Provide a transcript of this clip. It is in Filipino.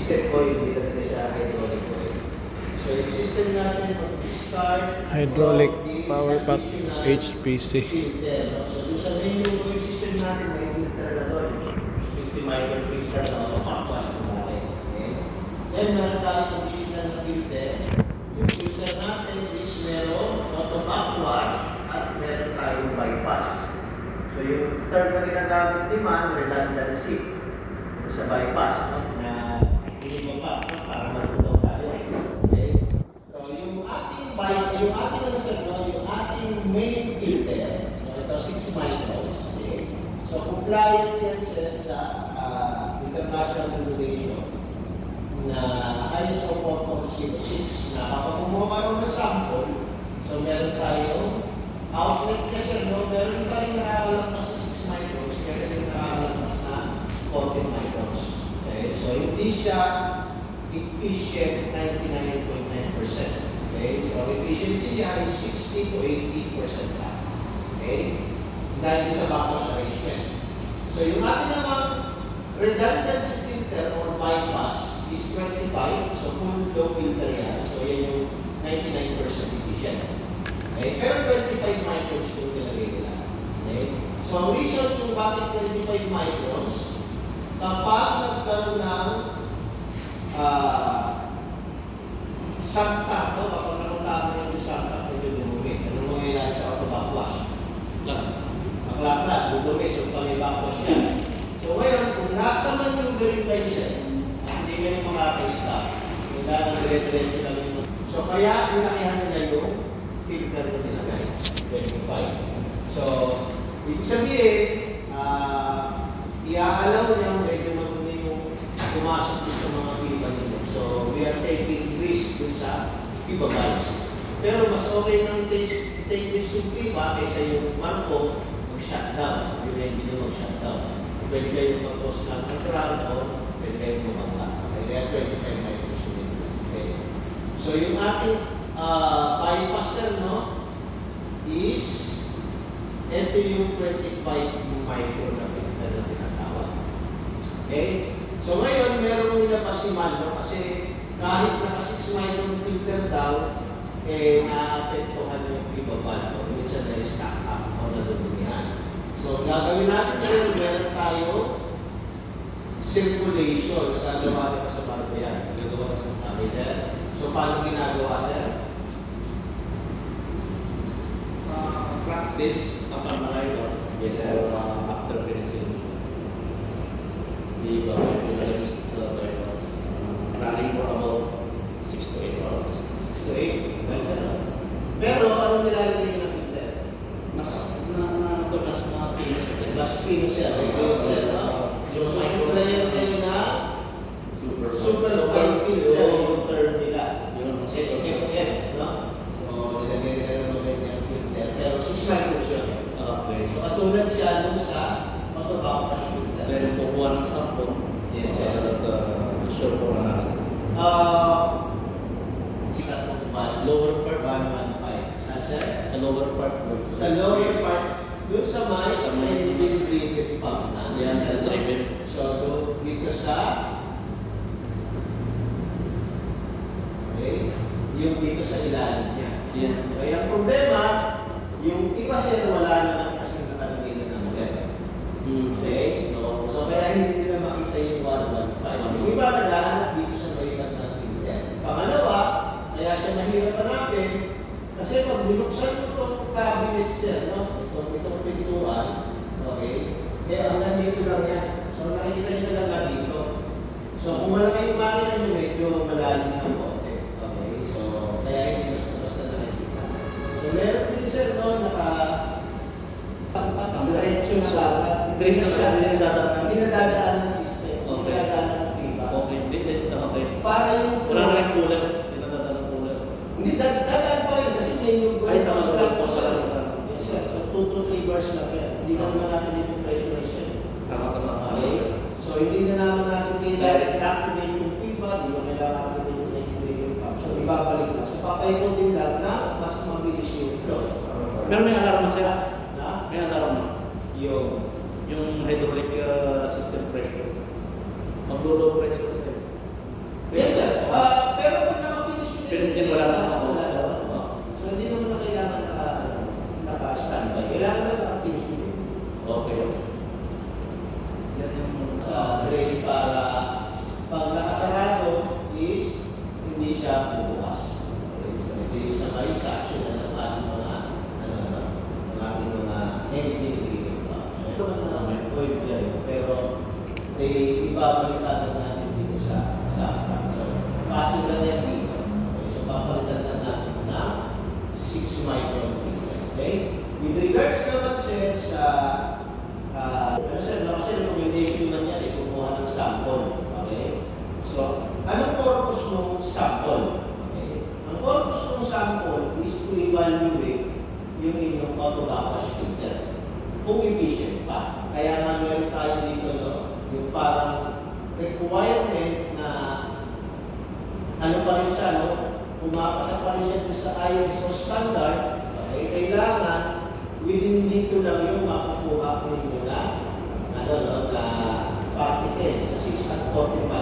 step coil, hindi talaga siya hydraulic coil. So yung system natin mag-start Hydraulic from the power pack additional HPC. filter. No? So yung sa main yung system natin, may filter na doon. 50 micron filter na mapapakwas sa natin. Okay? Then meron tayong additional na filter. Yung filter natin is meron auto backwash at meron tayong bypass. So yung term na ginagamit ni Man, redundancy sa bypass, no? Na hindi mo pa para matutuwa tayo. Okay? So yung ating yung ating ano sir, no? Yung ating main filter, so ito 6 microns. Okay? So compliant yan sir sa international regulation na ISO 4406 na kapag kumuha ka ng sample, so meron tayong outlet kasi no, meron tayong nakalampas na 6 microns, meron yung nakalampas na 14 microns. Okay? So hindi siya efficient 99.9%. Okay? So efficiency niya is 60 to 80% lang. Okay? Dahil sa backwash arrangement. So yung ating namang redundancy filter or bypass is 25, so full flow filter yan. So yan yung 99% efficient. Okay? Pero 25 microns yung nilagay nila. Okay? So ang reason kung bakit 25 microns, kapag nagkaroon ng sakta, no? Kapag nakutama yung sakta, medyo dumumi. Anong mangyayari sa auto backwash? Maklakla, dudumi, so pang backwash yan. So ngayon, kung nasa maneuvering kayo siya, hindi kayo makaka-stop. Kailangan dire-diretso lang yung... So kaya, nilakihan nila yung filter na nilagay, 25. So, ibig sabihin, iaalaw niya medyo maguni yung pumasok sa mga pipa nito. So, we are taking risk dun sa pipa valves. Pero mas okay nang take risk yung pipa kaysa yung marko mag-shutdown. Yung hindi nyo mag-shutdown. Pwede kayo mag-post ng ground o pwede kayo bumangka. Okay, kaya 25 microns yun. Okay. So, yung ating bypasser, no, is ito yung 25 micron na filter na tinatawag. Okay? So ngayon, merong nilapasiman, no? Kasi kahit naka 6 micron filter daw, naapektuhan yung FIBA valve o minsan na-stack up o nadudumihan. So gagawin natin sir, meron tayo circulation na gagawa nito sa barko yan. Gagawa sa okay, sir? So paano ginagawa, sir? Practice upon arrival. Yes, sir. After finishing the inhalation system, I was running for about 6 to 8 hours. 6 to 8. Well, sir. Pero ano nilalagay nyo na filter? Mas mapino siya sir. Mas pino siya. Okay, sir. Yung susuplayan kayo na super fine filter yung term nila. Yun, SFF, no? So, nilagay nila ng ganyan filter. Pero 6 microns yun. Okay. So, katulad siya nung sa auto-backwash filter. Then kukuha ng sample. Yes, sir. Sure for analysis. Lower part 115. Saan, sir? Sa lower part. Sa lower part, dun sa may engine driven pump na. Yan, Sir, no? driven. So, dito sa okay, yung dito sa ilalim niya. Yan. Kaya ang problema, yung iba sir wala naman kasi nakalagay na ng level. Okay? No? So, kaya hindi nila makita yung 115. Yung iba naghahanap dito sa baybat ng filter. Pangalawa, kaya siya mahirap hanapin kasi pag binuksan mo itong cabinet sir, no? Itong pintuan, okay? Ang nandito lang yan. So, nakikita nyo talaga dito. So, kung malaki yung makina nyo, medyo malalim ng konti. Okay? So, kaya hindi basta-basta nakikita. So, meron din sir, no? Diretso na lahat. Diretso na lahat, hindi nadadaan ng Hindi nadadaan ng system. Hindi Okay. nadadaan ng FIBA. Okay. Okay. Para yung Wala na yung cooler. Hindi nadadaan ng cooler. Hindi, dadaan pa rin kasi may yung Ay, tama lang po tama. sir. Yes sir. So 2 to 3 bars lang yan. Hindi naman natin yung pressurization. Tama. Okay? So hindi na naman natin kailangan activate yung FIBA, di ba kailangan activate yung pump. So ibabalik lang. So papaikot din lang na mas mabilis yung flow. Pero may alarm na sila. Na? May alarm na. Yung Yung hydraulic system pressure. Mag-low pressure sila. Yes, sir. Pero kung naka-finish mo Finish din, wala na ako. wala naman. So, hindi naman na kailangan naka-standby. Kailangan lang naka-finish mo. Okay. Yan yung Drain para pag nakasarado is hindi siya bubukas. Okay, so ito yung isang may section na ng ating mga ng ating mga engine cleaning pa. So ito man na oil yan, pero ibabalikan natin dito sa tank. So passing na yan dito. Okay, so papalitan na natin na 6 micron filter. Okay? With regards naman sir sa ano sir, kasi recommendation naman yan, kumuha ng sample. Okay? So, anong purpose ng sample? Okay? Ang purpose ng sample is to evaluate yung inyong auto-backwash filter. Kung efficient pa. Kaya nga meron tayo dito, no? Yung parang requirement na ano pa rin siya, no? Pumapasa pa rin siya sa ISO standard. Okay? Kailangan within dito lang yung makukuha ko ninyo na ano, no, na particles na 6 at 45